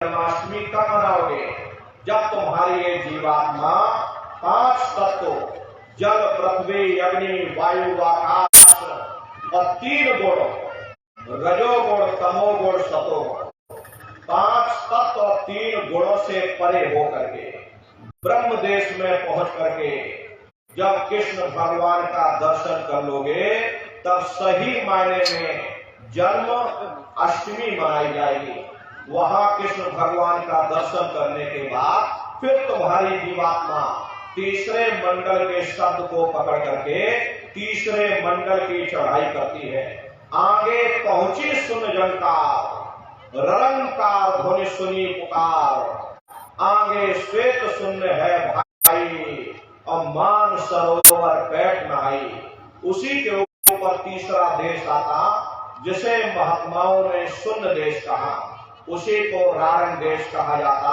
जन्माष्टमी कब मनाओगे? जब तुम्हारी ये जीवात्मा 5 तत्व जल, पृथ्वी, अग्नि, वायु, आकाश और 3 गुण रजोगुण, तमोगुण, सतोगुण, 5 तत्व और 3 गुणों से परे होकर के ब्रह्म देश में पहुंच करके जब कृष्ण भगवान का दर्शन कर लोगे तब सही मायने में जन्म अष्टमी मनाई जाएगी। वहां कृष्ण भगवान का दर्शन करने के बाद फिर तुम्हारी जीवात्मा तीसरे मंडल के शब्द को पकड़ करके तीसरे मंडल की चढ़ाई करती है। आगे पहुंची सुन जनकार, ररंकार ध्वनि सुनी पुकार, आगे श्वेत शून्य है भाई और मान सरोवर बैठ नहाई। उसी के ऊपर तीसरा देश आता जिसे महात्माओं ने शून्य देश कहा, उसी को रारण देश कहा जाता,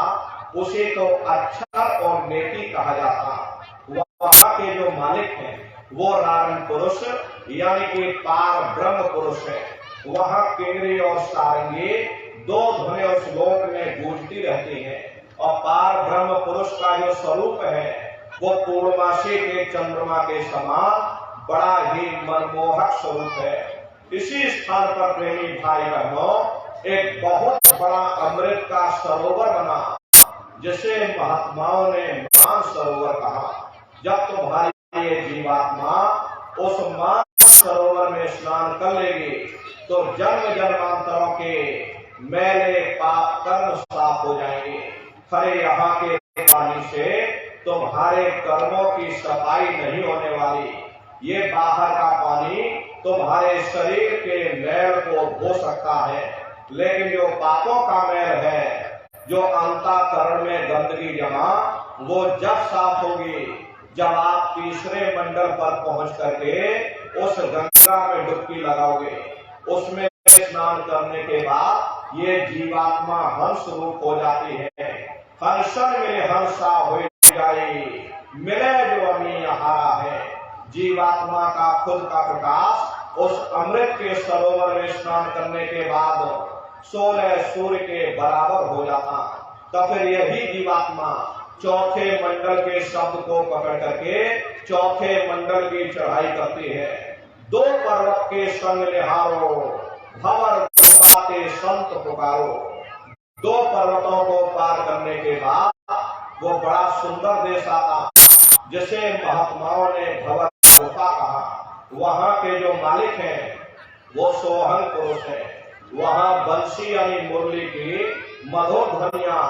उसी को अक्षर और नेति कहा जाता। वहां के जो मालिक हैं वो रारण पुरुष यानी कि पार ब्रह्म पुरुष है। वहां किन्नरी और सारंगी 2 ध्वनि उस लोक में गूंजती रहती हैं और पार ब्रह्म पुरुष का जो स्वरूप है वो पूर्णमासी के चंद्रमा के समान बड़ा ही मनमोहक स्वरूप है। इसी स्थान पर प्रेमी भाई बहनों एक बहुत बड़ा अमृत का सरोवर बना जिसे महात्माओं ने मान सरोवर कहा। जब तुम्हारी ये जीवात्मा उस मान सरोवर में स्नान कर लेगी तो जन्म जन्मांतरों के मैले पाप कर्म साफ हो जाएंगे। खरे यहाँ के पानी से तुम्हारे कर्मों की सफाई नहीं होने वाली। ये बाहर का पानी तुम्हारे शरीर के मैल को धो सकता है, लेकिन जो पापों का मैल है, जो अंतःकरण में गंदगी जमा, वो जब साफ होगी जब आप तीसरे मंडल पर पहुंच करके उस गंगा में डुबकी लगाओगे। उसमें स्नान करने के बाद ये जीवात्मा हंस रूप हो जाती है। हंसन मिले हंसा हो जाए, मिले जो अमी हारा है। जीवात्मा का खुद का प्रकाश उस अमृत के सरोवर में स्नान करने के बाद 16 सूर्य के बराबर हो जाता। तो फिर यही जीवात्मा चौथे मंडल के शब्द को पकड़ करके चौथे मंडल की चढ़ाई करती है। 2 पर्वत के संग निहारो, भंवर पाते संत पुकारो। 2 पर्वतों को पार करने के बाद वो बड़ा सुंदर देश आता जिसे महात्माओं ने भंवर गुफा कहा। वहां के जो मालिक हैं वो सोहंग पुरुष है। वहां बंसी यानी मुरली की मधुर ध्वनियां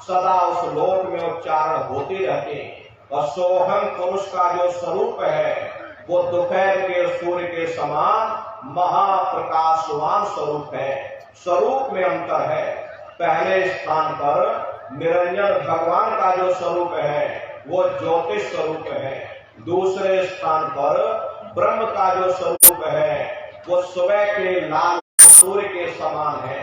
सदा उस लोक में उच्चारण होती रहती। और सोहंग पुरुष का जो स्वरूप है वो दोपहर के सूर्य के समान महाप्रकाशवान स्वरूप है। स्वरूप में अंतर है। पहले स्थान पर निरंजन भगवान का जो स्वरूप है वो ज्योतिष स्वरूप है। दूसरे स्थान पर ब्रह्म का जो स्वरूप है वो सुबह के लाल सूर्य के समान है।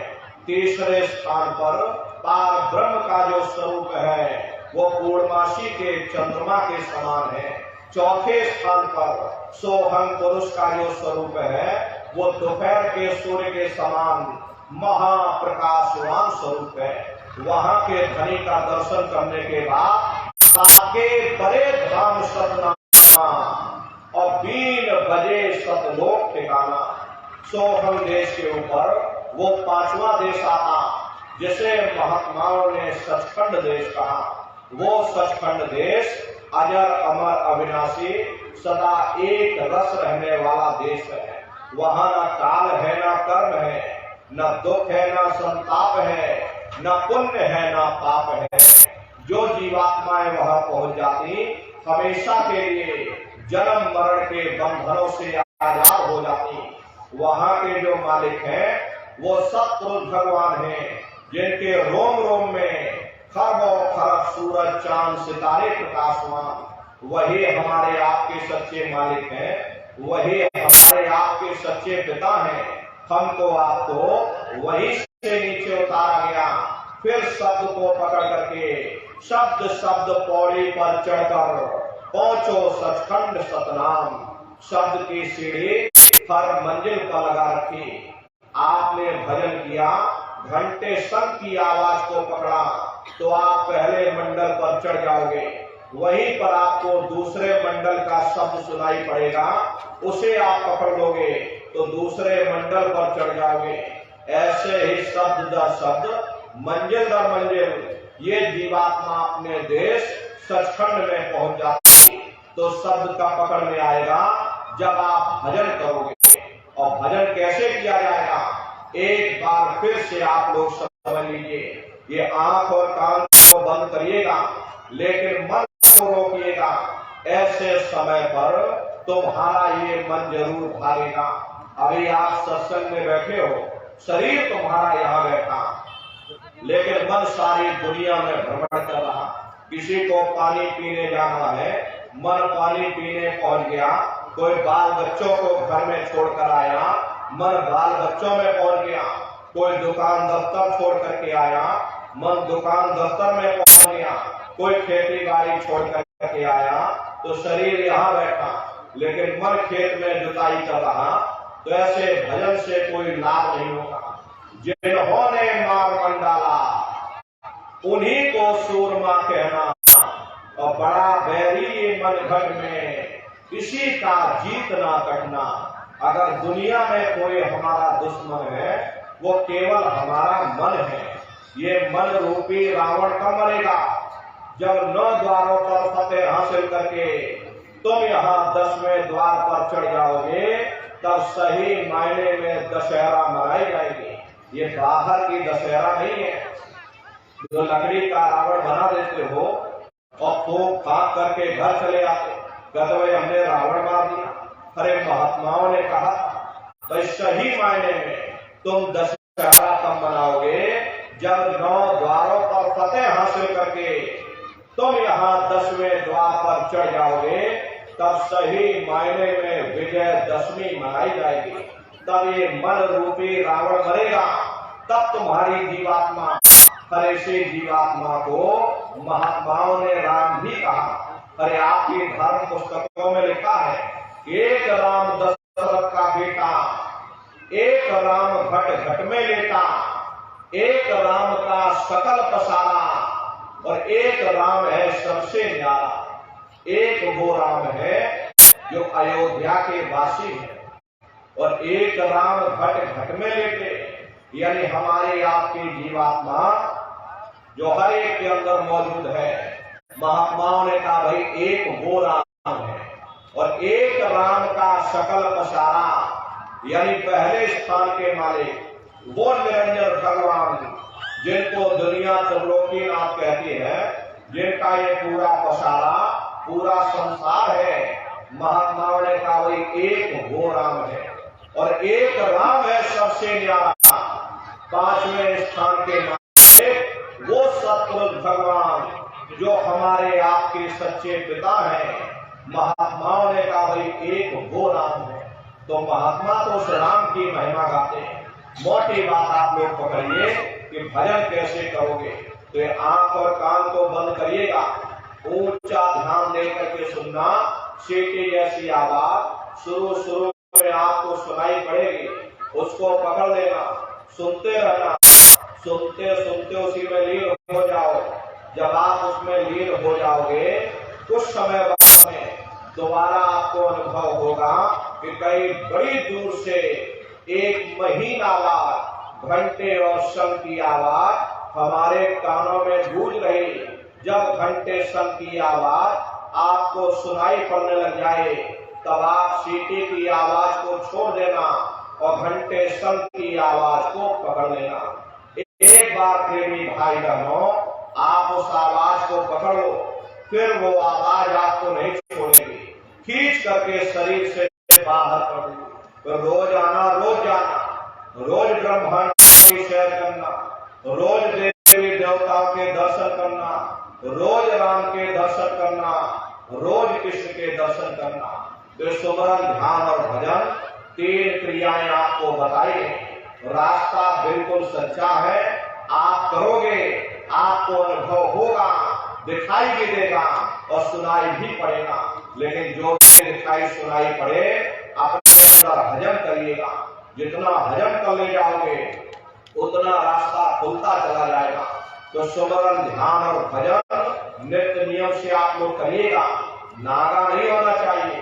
तीसरे स्थान पर पार ब्रह्म का जो स्वरूप है वो पूर्णमासी के चंद्रमा के समान है। चौथे स्थान पर सोहंग पुरुष का जो स्वरूप है वो दोपहर के सूर्य के समान महाप्रकाशवान स्वरूप है। वहां के धनी का दर्शन करने के बाद साके बड़े धाम सतना और 3 बजे सतलोक ठिकाना। सोहंग देश के ऊपर वो 5वां देश आता जिसे महात्माओं ने सचखंड देश कहा। वो सचखंड देश अजर अमर अविनाशी सदा एक रस रहने वाला देश है। वहां न काल है न कर्म है, न दुख है न संताप है, न पुण्य है न पाप है। जो जीवात्माएं वहां पहुंच जाती हमेशा के लिए जन्म मरण के बंधनों से आजाद हो जाती। वहां के जो मालिक हैं वो सतपुरुष भगवान हैं जिनके रोम रोम में खरबों खरब सूरज चांद सितारे प्रकाशमान। वही हमारे आपके सच्चे मालिक हैं, वही हमारे आपके सच्चे पिता हैं। हमको आपको वही से नीचे उतारा गया। फिर शब्द को पकड़ करके शब्द शब्द पौड़ी पर चढ़कर पहुंचो सचखंड सतनाम। शब्द की सीढ़ी हर मंजिल पर लगा रखी। आपने भजन किया घंटे शंख की आवाज को पकड़ा तो आप पहले मंडल पर चढ़ जाओगे, वहीं पर आपको दूसरे मंडल का शब्द सुनाई पड़ेगा, उसे आप पकड़ लोगे तो दूसरे मंडल पर चढ़ जाओगे। ऐसे ही शब्द दर शब्द, मंजिल दर मंजिल ये जीवात्मा अपने देश सचखंड में पहुंच जाती। तो शब्द का पकड़ में आएगा जब आप भजन करोगे। और भजन कैसे किया जाएगा, एक बार फिर से आप लोग समझ लीजिए। ये आंख और कान को बंद करिएगा, लेकिन मन को रोकिएगा। ऐसे समय पर तुम्हारा ये मन जरूर भागेगा। अभी आप सत्संग में बैठे हो, शरीर तुम्हारा यहाँ बैठा, लेकिन मन सारी दुनिया में भ्रमण कर रहा। किसी को पानी पीने जाना है, मन पानी पीने पहुंच गया। कोई बाल बच्चों को घर में छोड़कर आया, मन बाल बच्चों में पहुंच गया। कोई दुकान दफ्तर छोड़ करके आया, मन दुकान दफ्तर में पहुंच गया। कोई खेती बाड़ी छोड़ करके आया तो शरीर यहाँ बैठा, लेकिन मन खेत में जुताई कर रहा। तो ऐसे भजन से कोई लाभ नहीं होगा। जिन्होंने मार मंडाला उन्हीं को सूरमा कहना, और बड़ा बैरी ये मन घट में किसी का जीत ना कटना। अगर दुनिया में कोई हमारा दुश्मन है, वो केवल हमारा मन है। ये मन रूपी रावण कब मरेगा, जब 9 द्वारों पर फतेह हासिल करके तुम यहाँ 10वें द्वार पर चढ़ जाओगे, तब सही मायने में दशहरा मनाई जाएगी। ये बाहर की दशहरा नहीं है जो लकड़ी का रावण बना देते हो और तो खाक करके घर चले आते, कहते भाई हमने रावण मार दिया। अरे महात्माओं ने कहा भाई सही मायने में तुम दशहरा कब मनाओगे, जब 9 द्वारों पर फतेह हासिल करके तुम यहाँ 10वें द्वार पर चढ़ जाओगे, तब सही मायने में विजयदशमी मनाई जाएगी। तब ये मन रूपी रावण मरेगा, तब तुम्हारी जीवात्मा, ऐसे जीवात्मा को महात्माओं ने राम भी कहा। अरे आपकी धर्म पुस्तकों में लिखा है, एक राम दशरथ का बेटा, एक राम घट घट में लेता, एक राम का सकल पसारा, और एक राम है सबसे न्यारा। एक वो राम है जो अयोध्या के वासी है, और एक राम घट घट में लेते, यानी हमारे आपकी जीवात्मा जो हर एक के अंदर मौजूद है। महात्माओं ने कहा भाई एक वो राम है, और एक राम का सकल पसारा, यानी पहले स्थान के मालिक वो निरंजन भगवान, जिनको दुनिया त्रिलोकीनाथ कहती है, जिनका ये पूरा पसारा पूरा संसार है। महात्माओं ने कहा भाई एक वो राम है, और एक राम है सबसे न्यारा, 5वें स्थान के मालिक वो सतपुरुष भगवान जो हमारे आपके सच्चे पिता हैं। महात्माओं ने कहा भाई एक वो राम है। तो महात्मा तो उस राम की महिमा गाते हैं। मोटी बात आप लोग पकड़िए कि भजन कैसे करोगे। तो ये आंख और कान को बंद करिएगा, ऊंचा ध्यान देकर के सुनना। सीटी जैसी आवाज शुरू में आपको सुनाई पड़ेगी, उसको पकड़ लेना, सुनते रहना। सुनते सुनते उसी में लीन हो जाओ। जब आप उसमें लीन हो जाओगे, कुछ समय बाद में दोबारा आपको अनुभव होगा कि कई बड़ी दूर से एक महीन आवाज, घंटे और शंख की आवाज हमारे कानों में गूंज रही। जब घंटे शंख की आवाज आपको सुनाई पड़ने लग जाए, तब आप सीटी की आवाज को छोड़ देना और घंटे शंख की आवाज को पकड़ लेना। एक बार प्रेमी भाई बहनों, आप उस आवाज को पकड़ लो, फिर वो आवाज आपको नहीं छोड़ेगी, खींच करके शरीर से बाहर कर देगी। तो रोज आना, रोज जाना, रोज ब्रह्मांड की सैर करना, रोज देवी देवताओं के दर्शन करना, रोज राम के दर्शन करना, रोज कृष्ण के दर्शन करना। तो सुमरन, ध्यान और भजन 3 क्रियाएं आपको बताई है। रास्ता बिल्कुल सच्चा है, आप करोगे, आपको अनुभव होगा, दिखाई भी देगा और सुनाई भी पड़ेगा। लेकिन जो दिखाई सुनाई पड़े, अपने अंदर हजम करिएगा। जितना हजम कर ले जाओगे, उतना रास्ता खुलता चला जाएगा। तो सुमरन, ध्यान और भजन नित्य नियम से आप लोग करिएगा, नागा नहीं होना चाहिए।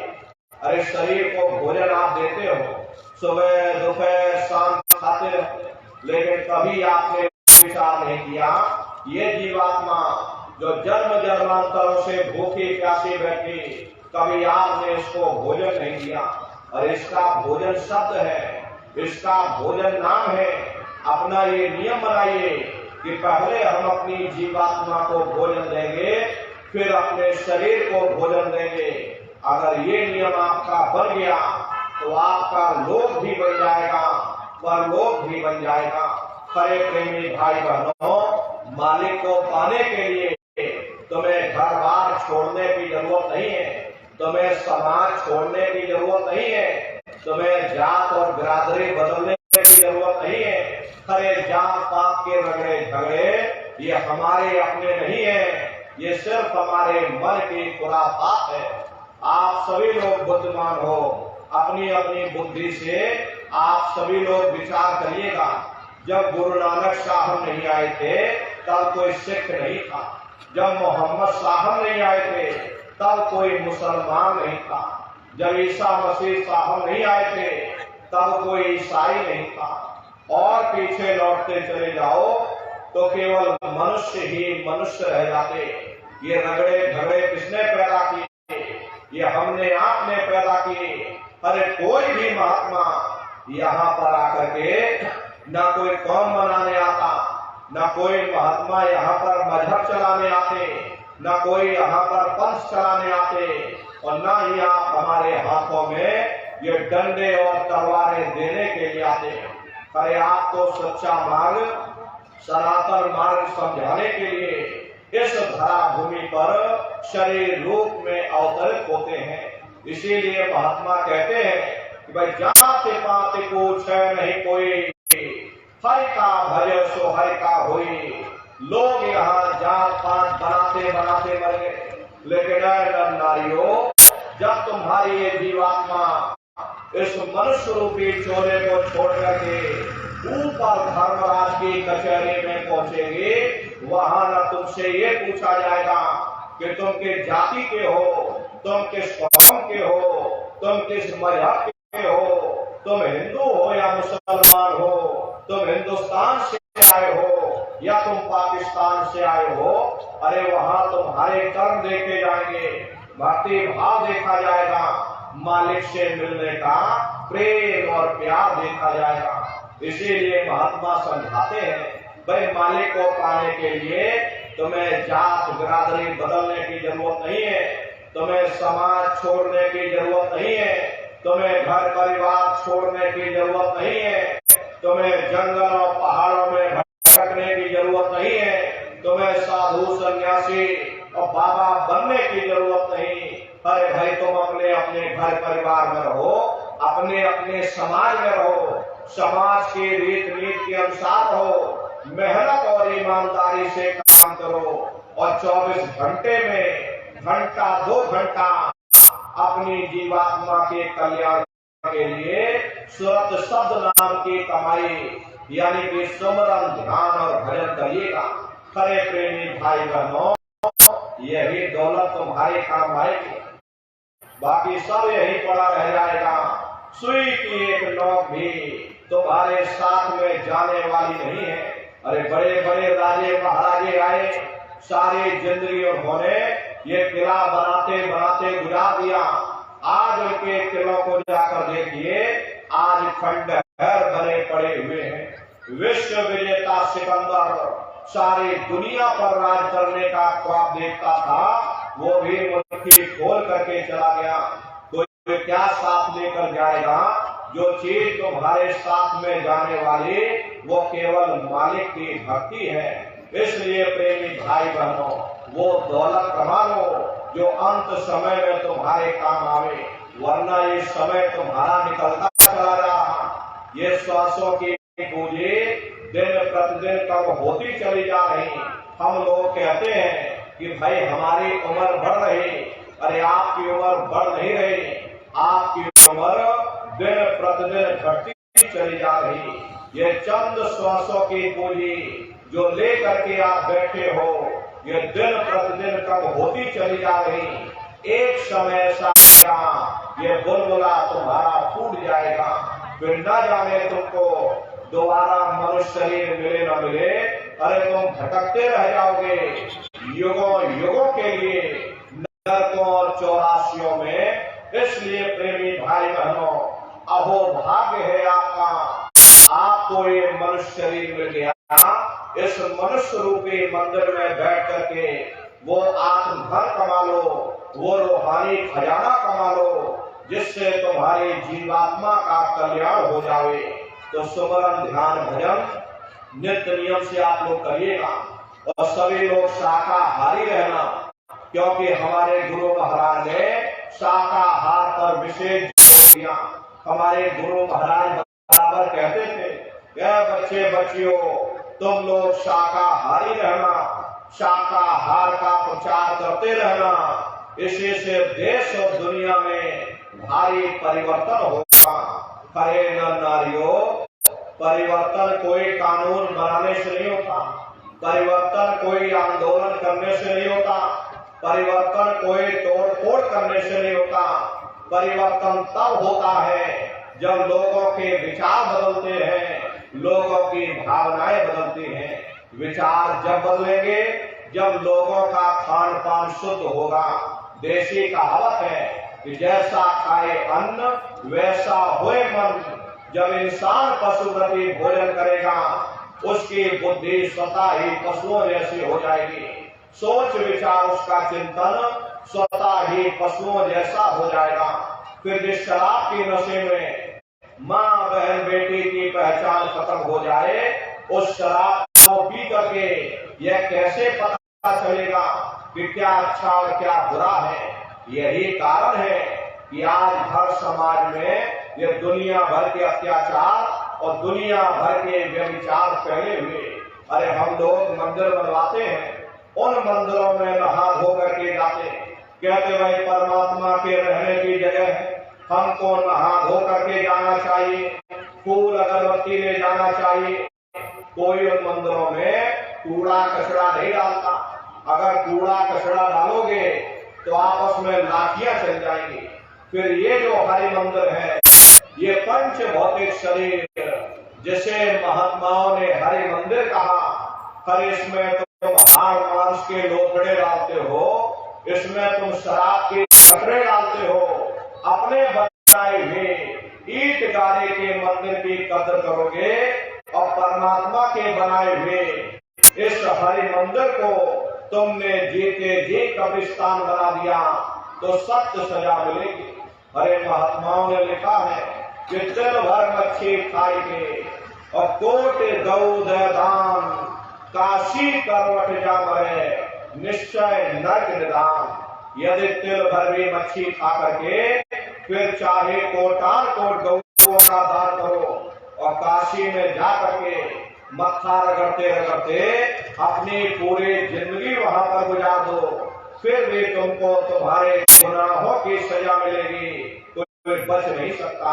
अरे शरीर को भोजन आप देते हो, सुबह दोपहर शाम खाते हो, लेकिन कभी आपने विचार नहीं किया ये जीवात्मा जो जन्म जन्मांतरों से भूखे प्यासे बैठे, कभी आपने इसको भोजन नहीं दिया। और इसका भोजन शब्द है, इसका भोजन नाम है। अपना ये नियम बनाइए कि पहले हम अपनी जीवात्मा को भोजन देंगे, फिर अपने शरीर को भोजन देंगे। अगर ये नियम आपका बन गया तो आपका लोक भी बन जाएगा, परलोक भी बन जाएगा। खरे प्रेमी भाई बहनों, मालिक को पाने के लिए तुम्हें घर बार छोड़ने की जरूरत नहीं है, तुम्हें समाज छोड़ने की जरूरत नहीं है, तुम्हें जात और बिरादरी बदलने की जरूरत नहीं है। खरे जात पात के रगड़े झगड़े ये हमारे अपने नहीं है, ये सिर्फ हमारे मन की खुराफात है। आप सभी लोग बुद्धिमान हो, अपनी अपनी बुद्धि से आप सभी लोग विचार करिएगा। जब गुरु नानक साहब नहीं आए थे तब कोई सिख नहीं था, जब मोहम्मद साहब नहीं आए थे तब कोई मुसलमान नहीं था, जब ईसा मसीह साहब नहीं आए थे तब कोई ईसाई नहीं था। और पीछे लौटते चले जाओ तो केवल मनुष्य ही मनुष्य रह जाते। ये रगड़े झगड़े किसने पैदा किए? ये हमने आपने पैदा किए। अरे कोई भी महात्मा यहाँ पर आकर के ना कोई कौम बनाने आता, ना कोई महात्मा यहाँ पर मजहब चलाने आते, ना कोई यहाँ पर पंथ चलाने आते, और ना ही आप हमारे हाथों में ये डंडे और तलवारें देने के लिए आते हैं। अरे आप तो सच्चा मार्ग, सनातन मार्ग समझाने के लिए इस धरा भूमि पर शरीर रूप में अवतरित होते हैं। इसीलिए महात्मा कहते हैं कि भाई जाते पाते पूछ नहीं कोई, हरि का भज सो हरि का होई। लोग यहाँ जात पात बनाते बनाते मर गए, लेकिन नारियों, जब तुम्हारी ये जीवात्मा इस मनुष्य रूपी चोले को छोड़ करके ऊपर धर्मराज की कचहरी में पहुंचेगी, वहां न तुमसे ये पूछा जाएगा कि तुम किस जाति के हो, तुम किस कौम के हो, तुम किस मजहब के हो, तुम हिंदू हो या मुसलमान हो, तुम हिंदुस्तान से आए हो या तुम पाकिस्तान से आए हो। अरे वहां तुम्हारे कर्म देखे जाएंगे, भक्ति भाव देखा जाएगा, मालिक से मिलने का प्रेम और प्यार देखा जाएगा। इसीलिए महात्मा समझाते हैं, भाई मालिक को पाने के लिए तुम्हें जात बिरादरी बदलने की जरूरत नहीं है, तुम्हें समाज छोड़ने की जरूरत नहीं है, तुम्हें घर परिवार छोड़ने की जरूरत नहीं है, तुम्हें जंगल और पहाड़ों में भटकने की जरूरत नहीं है, तुम्हें साधु सन्यासी और बाबा बनने की जरूरत नहीं। अरे भाई तुम अपने अपने घर परिवार में रहो, अपने अपने समाज में रहो, समाज के रीत नीति के अनुसार रहो, मेहनत और ईमानदारी से काम करो, और 24 घंटे में घंटा 2 घंटा अपनी जीवात्मा के कल्याण के लिए सुरत शब्द नाम की कमाई यानी कि सुमरन, ध्यान और भजन करिएगा। खरे प्रेमी भाई बहनों, यही दौलत तुम्हारे काम आएगी, बाकी सब यही पड़ा रह जाएगा। सुई की एक नोक भी तुम्हारे साथ में जाने वाली नहीं है। अरे बड़े बड़े राजे महाराजे आए, सारी जिंदगी उन्होंने ये किला बनाते बनाते गुजार दिया। आज उनके किलों को जाकर देखिए, आज खंडहर बने पड़े हुए हैं। विश्व विजेता सिकंदर सारी दुनिया पर राज करने का ख्वाब देखता था, वो भी मुट्ठी खोल करके चला गया। कोई क्या साथ लेकर जाएगा? जो चीज तुम्हारे साथ में जाने वाली वो केवल मालिक की भक्ति है। इसलिए प्रेमी भाई बहनों, वो दौलत कमा लो जो अंत समय में तुम्हारे काम आवे, वरना ये समय तुम्हारा निकलता चला रहा। ये श्वासों की पूंजी दिन प्रतिदिन कम होती चली जा रही। हम लोग कहते हैं कि भाई हमारी उम्र बढ़ रही, अरे आपकी उम्र बढ़ नहीं रही, आपकी उम्र दिन प्रतिदिन घटती चली जा रही। ये चंद श्वासों की पूंजी जो लेकर के आप बैठे हो, ये दिन प्रतिदिन कब होती चली जा रही। एक समय ऐसा ये बुलबुला तुम्हारा फूट जाएगा, फिर न जाने तुमको दोबारा मनुष्य शरीर मिले न मिले। अरे तुम भटकते रह जाओगे युगों युगों के लिए नरकों और चौरासियों में। इसलिए प्रेमी भाई बहनों, अहो भाग्य है आपका, आपको ये मनुष्य शरीर मिल गया। इस मनुष्य रूपी मंदिर में बैठ करके वो आत्मधन कमा लो, वो रूहानी खजाना कमा लो, जिससे तुम्हारी जीवात्मा का कल्याण हो जावे। तो सुमरन ध्यान भजन नित्य नियम से आप लोग करिएगा और सभी लोग शाकाहारी रहना, क्योंकि हमारे गुरु महाराज ने शाकाहार पर विशेष जोर दिया। हमारे गुरु महाराज बराबर कहते थे, बच्चे बच्चियों तुम लोग शाकाहारी रहना, शाकाहार का प्रचार करते रहना, इसी से देश और दुनिया में भारी परिवर्तन होगा। हरे नर नारियों, परिवर्तन कोई कानून बनाने से नहीं होता, परिवर्तन कोई आंदोलन करने से नहीं होता, परिवर्तन कोई तोड़ फोड़ करने से नहीं होता। परिवर्तन तब होता है जब लोगों के विचार बदलते हैं, लोगों की भावनाएं बदलती हैं। विचार जब बदलेंगे जब लोगों का खान पान शुद्ध होगा। देशी कहावत है कि जैसा खाए अन्न वैसा होए मन। जब इंसान पशुप्रति भोजन करेगा उसकी बुद्धि स्वतः ही पशुओं जैसी हो जाएगी, सोच विचार उसका चिंतन स्वतः ही पशुओं जैसा हो जाएगा। फिर जिस शराब की नशे में माँ बहन बेटी की पहचान खत्म हो जाए, उस शराब को पी करके यह कैसे पता चलेगा कि क्या अच्छा और क्या बुरा है। यही कारण है कि आज हर समाज में ये दुनिया भर के अत्याचार और दुनिया भर के व्यभिचार फैले हुए। अरे हम लोग मंदिर बनवाते हैं, उन मंदिरों में नहा धो करके जाते, कहते भाई परमात्मा के रहने की जगह है, हमको नहा धो करके जाना चाहिए, फूल अगरबत्ती ले जाना चाहिए। कोई उन मंदिरों में कूड़ा कचरा नहीं डालता। अगर कूड़ा कचरा डालोगे तो आपस में लाठियां चल जाएंगी। फिर ये जो हरि मंदिर है, ये पंच भौतिक शरीर जिसे महात्माओं ने हरि मंदिर कहा। हर इसमें तुम हाड़ मांस के लोथड़े डालते हो, इसमें तुम शराब के कटरे डालते हो। अपने बनाए हुए ईट गारे के मंदिर की कदर करोगे और परमात्मा के बनाए हुए इस हरि मंदिर को तुमने जीते जी कब्रिस्तान बना दिया तो सख्त सजा मिलेगी। हरे महात्माओं ने लिखा है कि तिल भर मच्छी खाई के और कोटि गौ दान, काशी करवट जा मरे निश्चय नरक निदान। यदि तिल भर भी मच्छी खा करके फिर चाहे कोटान कोट गौ का दान करो और काशी में जा करके मत्था रगड़ते रगड़ते अपनी पूरी जिंदगी वहां पर गुजार दो, फिर भी तुमको तुम्हारे गुनाहों की सजा मिलेगी। कोई बच नहीं सकता,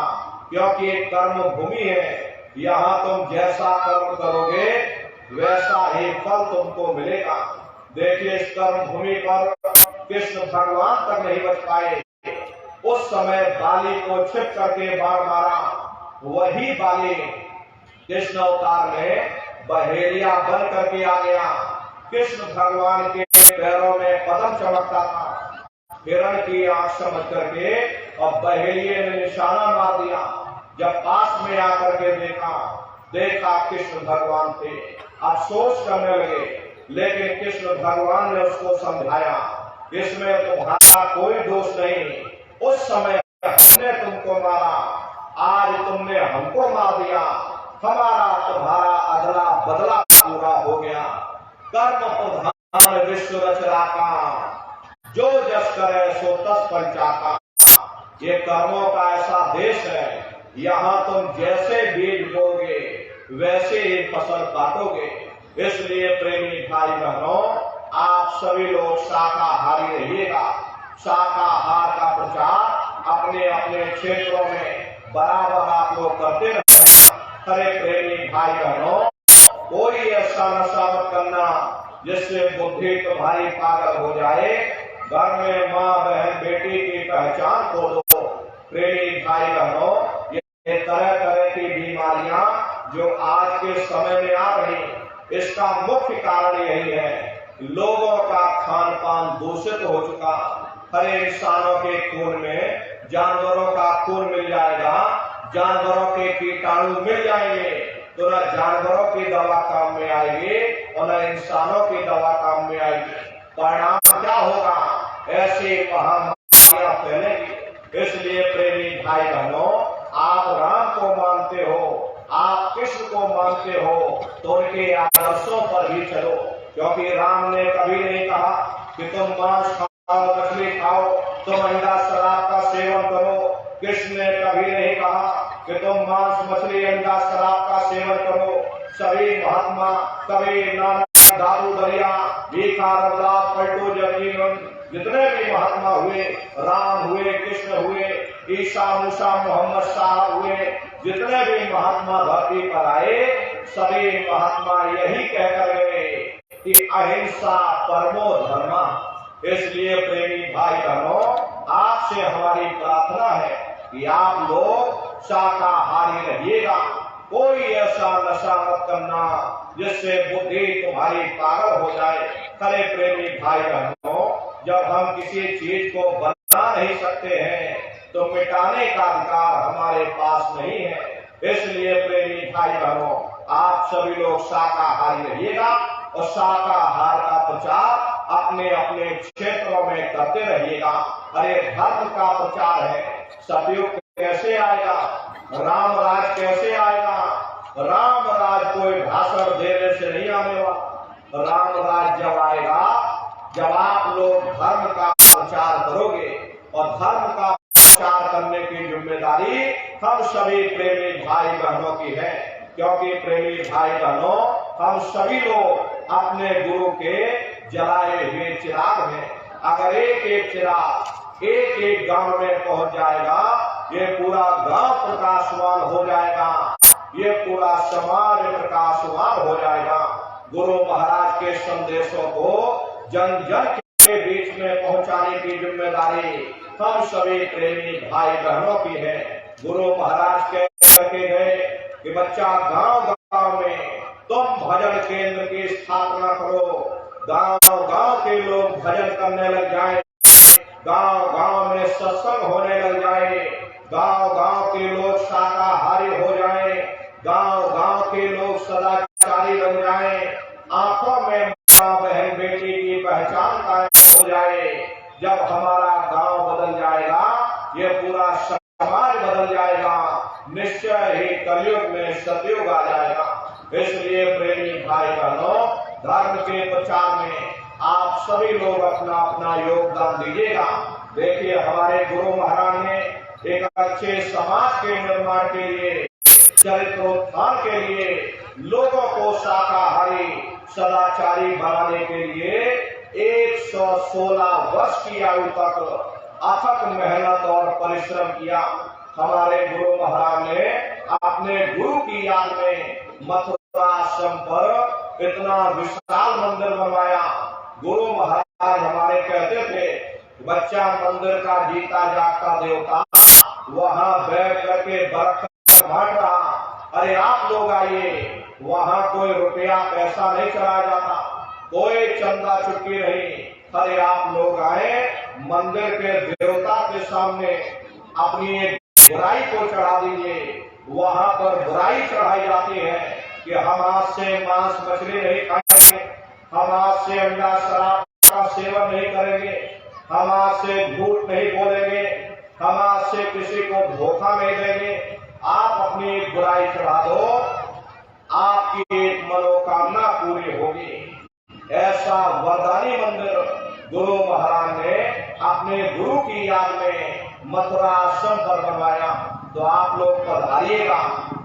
क्योंकि एक कर्म भूमि है। यहाँ तुम जैसा कर्म करोगे वैसा ही फल तुमको मिलेगा। देखिए इस कर्म भूमि पर कृष्ण भगवान तक नहीं बच पाए। उस समय बाली को छिप करके बाण मारा, वही बाली कृष्ण अवतार में बहेलिया बन करके आ गया। कृष्ण भगवान के पैरों में पद्म चमकता था, हिरण की आंख समझ करके और बहेलिये ने निशाना मार दिया। जब पास में आकर के देखा कृष्ण भगवान थे, अफसोस करने लगे, लेकिन कृष्ण भगवान ने उसको समझाया, इसमें तुम्हारा कोई दोष नहीं। उस समय हमने तुमको मारा, आज तुमने हमको मार दिया, हमारा तुम्हारा अदला बदला पूरा हो गया। कर्म प्रधान विश्व रचना का, जो जस करे सो तस पंचाका। ये कर्मों का ऐसा देश है, यहाँ तुम जैसे बीज बोगे वैसे ही फसल काटोगे। इसलिए प्रेमी भाई बहनों, आप सभी लोग शाकाहारी रहिएगा। शाकाहार का प्रचार अपने अपने क्षेत्रों में बराबर आप लोग करते रहे। अरे प्रेमी भाई बहनों, कोई ऐसा नशा मत करना जिससे बुद्धि तुम्हारी पागल हो जाए। घर में माँ बहन बेटी की पहचान खो दो। प्रेमी भाई बहनों, ये तरह तरह की बीमारियां जो आज के समय में आ रही, इसका मुख्य कारण यही है, लोगों का खान पान दूषित हो चुका। हर इंसानों के खून में जानवरों का खून मिल जाएगा, जानवरों के कीटाणु मिल जाएंगे, तो न जानवरों की दवा काम में आएगी और न इंसानों की दवा काम में आएगी। परिणाम क्या होगा? ऐसी महामारियां फैलेंगी। इसलिए प्रेमी भाई बहनों, आप राम को मानते हो, आप कृष्ण को मानते हो, तो उनके आदर्शों पर ही चलो। क्योंकि राम ने कभी नहीं कहा कि तुम मांस खाओ, मछली खाओ, तुम अंडा शराब का सेवन करो। कृष्ण ने कभी नहीं कहा कि तुम मांस मछली अंडा शराब का सेवन करो। सभी महात्मा, कबीर, नानक, दादू दरिया, भीखा, रविदास, पलटू, जगजीवन, जितने भी महात्मा हुए, राम हुए, कृष्ण हुए, ईसा, मूसा, मोहम्मद शाह हुए, जितने भी महात्मा धरती पर आए, सभी महात्मा यही कहकर गए कि अहिंसा परमो धर्मा। इसलिए प्रेमी भाई बहनों, आपसे हमारी प्रार्थना है कि आप लोग शाकाहारी रहिएगा। कोई ऐसा नशा मत करना जिससे बुद्धि तुम्हारी पागल हो जाए। अरे प्रेमी भाई बहनों, जब हम किसी चीज को बना नहीं सकते हैं तो मिटाने का अधिकार हमारे पास नहीं है। इसलिए प्रेमी भाई बहनों, आप सभी लोग शाकाहारी रहिएगा और शाकाहार का प्रचार अपने अपने क्षेत्रों में करते रहिएगा। अरे धर्म का प्रचार है, सतयुग कैसे आएगा, राम राज कैसे आएगा? राम राज कोई भाषण देने से नहीं आने वाला। राम राज जब आएगा, जब आप लोग धर्म का प्रचार करोगे, और धर्म का प्रचार करने की जिम्मेदारी हम सभी प्रेमी भाई बहनों की है। क्योंकि प्रेमी भाई बहनों, हम सभी लोग अपने गुरु के जलाए हुए चिराग हैं। अगर एक एक चिराग एक एक गांव में पहुंच जाएगा, ये पूरा गांव प्रकाशवान हो जाएगा, ये पूरा समाज प्रकाशवान हो जाएगा। गुरु महाराज के संदेशों को जन जन के बीच में पहुंचाने की जिम्मेदारी हम सभी प्रेमी भाई बहनों की है। गुरु महाराज कहके गए कि बच्चा, गांव गांव में तुम भजन केंद्र की स्थापना करो, गांव गांव के लोग भजन करने लग जाएं, गांव गांव में सत्संग होने लग जाए, गांव गांव के लोग शाकाहारी हो जाएं, गांव गांव के लोग सदाचारी बन जाएं, आंखों में मां बहन बेटी की पहचान कायम हो जाए। जब हमारा गांव बदल जाएगा, ये पूरा समाज बदल जाएगा, निश्चय ही कलयुग में सतयुग आ जाएगा। इसलिए प्रेमी भाई बहनों, धर्म के प्रचार में आप सभी लोग अपना अपना योगदान दीजिएगा। देखिए, हमारे गुरु महाराज ने एक अच्छे समाज के निर्माण के लिए, चरित्रोत्थान के लिए, लोगों को शाकाहारी सदाचारी बनाने के लिए 116 वर्ष की आयु तक अथक मेहनत और परिश्रम किया। हमारे गुरु महाराज ने अपने गुरु की याद में मथुरा आश्रम पर इतना विशाल मंदिर बनवाया। गुरु महाराज हमारे कहते थे, बच्चा, मंदिर का जीता जागता देवता वहाँ बैठ करके बरकत बांट रहा। अरे आप लोग आइए, वहाँ कोई रुपया पैसा नहीं चढ़ाया जाता, कोई चंदा चुटकी नहीं। अरे आप लोग आए, मंदिर के देवता के सामने अपनी एक बुराई को चढ़ा दीजिए। वहाँ पर बुराई चढ़ाई जाती है कि हम आज से मांस मछली नहीं खाएंगे, हम आज से अंडा शराब का सेवन नहीं करेंगे, हम आज से झूठ नहीं बोलेंगे, हम आज से किसी को धोखा नहीं देंगे। आप अपनी एक बुराई चढ़ा दो, आपकी एक मनोकामना पूरी होगी। ऐसा वरदानी मंदिर गुरु महाराज ने अपने गुरु की याद में मथुरा आश्रम पर बनवाया। तो आप लोग पधारिएगा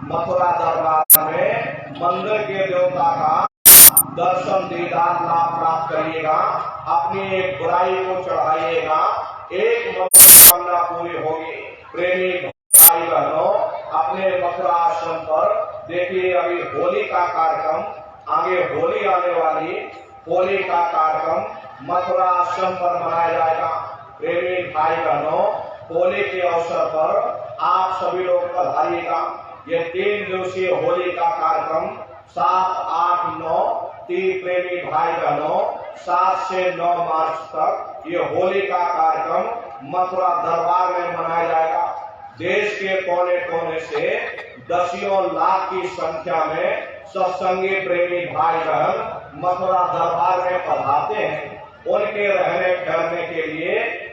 मथुरा दरबार में, मंदिर के देवता का दर्शन दीदार लाभ प्राप्त करिएगा, अपनी एक बुराई को चढ़ाइएगा, एक मनोकामना पूरी होगी। प्रेमी भाई बहनों, अपने मथुरा आश्रम पर देखिए अभी होली का कार्यक्रम, आगे होली आने वाली, होली का कार्यक्रम मथुरा आश्रम पर मनाया जाएगा। प्रेमी भाई बहनों, होली के अवसर पर आप सभी लोग पधारिएगा। ये 3 दिवसीय होली का कार्यक्रम 7, 8, 9 3 प्रेमी भाई बहनों 7 से 9 मार्च तक ये होली का कार्यक्रम मथुरा दरबार में मनाया जाएगा। देश के कोने कोने से दसियों लाख की संख्या में सत्संगी प्रेमी भाई बहन मथुरा दरबार में पधारते हैं। उनके रहने ठहरने के लिए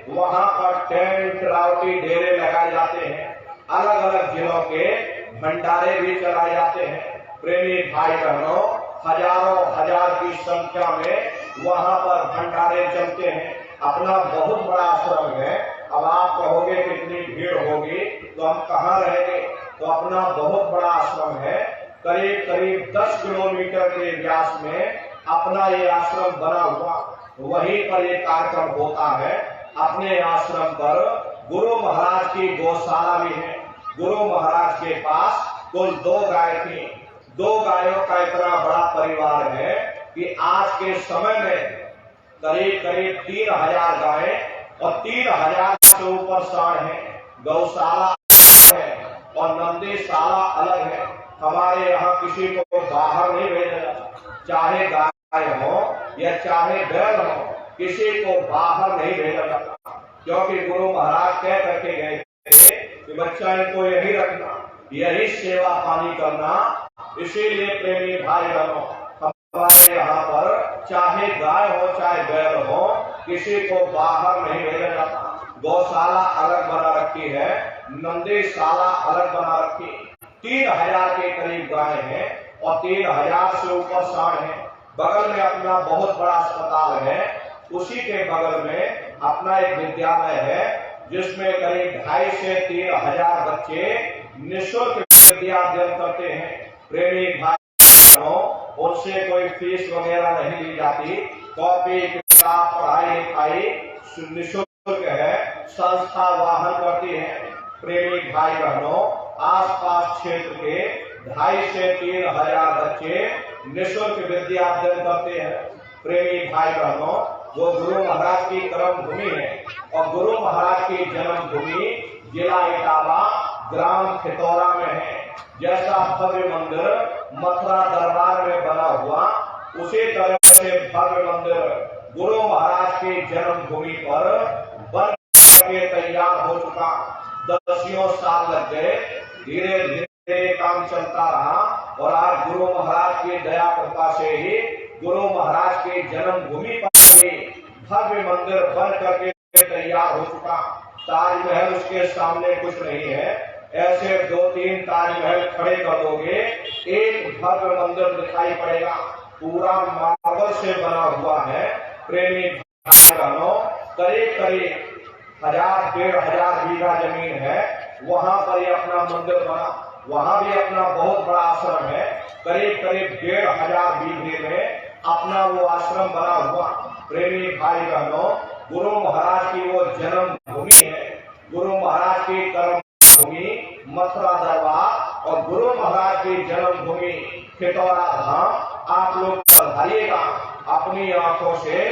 वहां पर टेंट, रावटी, डेरे लगाए जाते हैं। अलग अलग जिलों के भंडारे भी चलाए जाते हैं। प्रेमी भाई बहनों, हजारों हजार की संख्या में वहां पर भंडारे चलते हैं। अपना बहुत बड़ा आश्रम है। अब आप कहोगे कितनी भीड़ होगी तो हम कहाँ रहेंगे? तो अपना बहुत बड़ा आश्रम है। करीब करीब 10 किलोमीटर के व्यास में अपना ये आश्रम बना हुआ, वहीं पर ये कार्यक्रम होता है। अपने आश्रम पर गुरु महाराज की गौशाला भी है। गुरु महाराज के पास कुल 2 गाय थी। 2 गायों का इतना बड़ा परिवार है कि आज के समय में करीब करीब 3000 गायें और 3000 से ऊपर सांड है। गौशाला है और नंदीशाला अलग है। हमारे यहाँ किसी को बाहर नहीं भेजा जाता, चाहे गाय हो या चाहे बैल हो, किसी को बाहर नहीं भेजा जाता, क्योंकि गुरु महाराज कह करके गए थे कि बच्चा इनको यही रखना, यही सेवा पानी करना। इसीलिए प्रेमी भाई बहनों, हमारे यहाँ पर चाहे गाय हो चाहे बैल हो, किसी को बाहर नहीं भेजा जाता। गौशाला अलग बना रखी है, नंदीशाला अलग बना रखी। 3000 के करीब गाय हैं और 3000 से ऊपर सांड हैं। बगल में अपना बहुत बड़ा अस्पताल है। उसी के बगल में अपना एक विद्यालय है जिसमें करीब 2,500 से 3,000 बच्चे निःशुल्क विद्या अध्ययन करते हैं। प्रेमी भाइयों, उनसे कोई फीस वगैरह नहीं ली जाती। कॉपी किताब, पढ़ाई लिखाई निःशुल्क है। संस्था वाहन करती है। प्रेमी भाई बहनों, आसपास क्षेत्र के 2,500 से 3,000 बच्चे निःशुल्क विद्या अध्ययन करते हैं। प्रेमी भाई बहनों, वो गुरु महाराज की कर्म भूमि है और गुरु महाराज की जन्म भूमि जिला इटावा, ग्राम खितौरा में है। जैसा भव्य मंदिर मथुरा दरबार में बना हुआ, उसी तरह से भव्य मंदिर गुरु महाराज की जन्म भूमि पर बन के तैयार हो चुका। 10 साल लग गए। धीरे धीरे काम चलता रहा और आज गुरु महाराज की दया कृपा से ही गुरु महाराज की जन्म भूमि पर ही भव्य मंदिर बन करके तैयार हो चुका। ताजमहल उसके सामने कुछ नहीं है। ऐसे 2-3 ताजमहल खड़े कर दोगे, एक भव्य मंदिर दिखाई पड़ेगा। पूरा मार्बल से बना हुआ है। प्रेमी भाई बहनों, करीब करीब 1000-1500 बीघा जमीन है। वहां पर ये अपना मंदिर बना। वहां भी अपना बहुत बड़ा आश्रम है। करीब करीब 1500 बीघे में अपना वो आश्रम बना हुआ। प्रेमी भाई बहनों, गुरु महाराज की वो जन्म भूमि है। गुरु महाराज की कर्म भूमि मथुरा दरबार और गुरु महाराज की जन्म भूमि खितौरा धाम। आप लोग पधारिएगा, अपनी आंखों से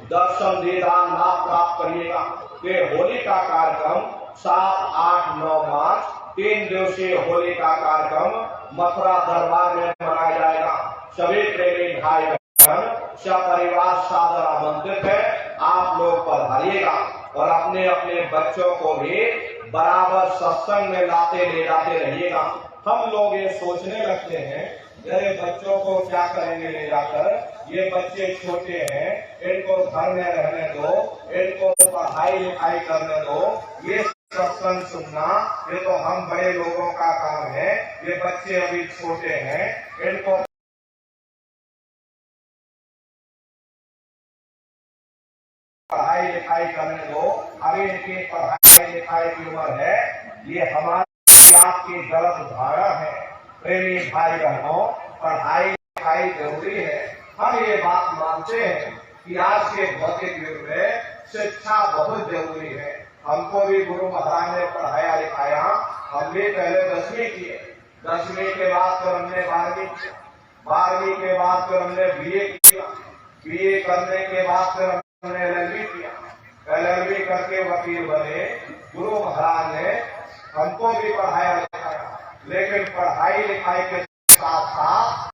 दर्शन दीदार लाभ प्राप्त करिएगा। ये होली का कार्यक्रम 7, 8, 9 मार्च 3 दिवसीय होली का कार्यक्रम मथुरा दरबार में मनाया जाएगा। सभी प्रेमी भाई बहन सपरिवार सादर आमंत्रित है। आप लोग पधारिएगा और अपने अपने बच्चों को भी बराबर सत्संग में लाते ले जाते रहिएगा। हम लोग ये सोचने लगते हैं, अरे बच्चों को क्या करेंगे ले जाकर, ये बच्चे छोटे हैं, इनको घर में रहने दो, इनको पढ़ाई लिखाई करने दो, ये सत्संग सुनना ये तो हम बड़े लोगों का काम है। ये बच्चे अभी छोटे हैं, इनको पढ़ाई लिखाई करने दो। अभी इनकी पढ़ाई लिखाई की उम्र है। ये हमारी आपकी गलत धारणा है। प्रेमी भाई बहनों, पढ़ाई लिखाई जरूरी है। हम ये बात मानते हैं कि आज के भौतिक युग में शिक्षा बहुत जरूरी है। हमको भी गुरु महाराज ने पढ़ाया लिखाया। हम भी पहले 10वीं किए, 10वीं के बाद फिर हमने 12वीं किया, 12वीं के बाद फिर हमने बीए किया, बीए करने के बाद फिर हमने एलएलबी किया, एलएलबी करके वकील बने। गुरु महाराज ने हमको भी पढ़ाया लिखाया, लेकिन पढ़ाई लिखाई के साथ साथ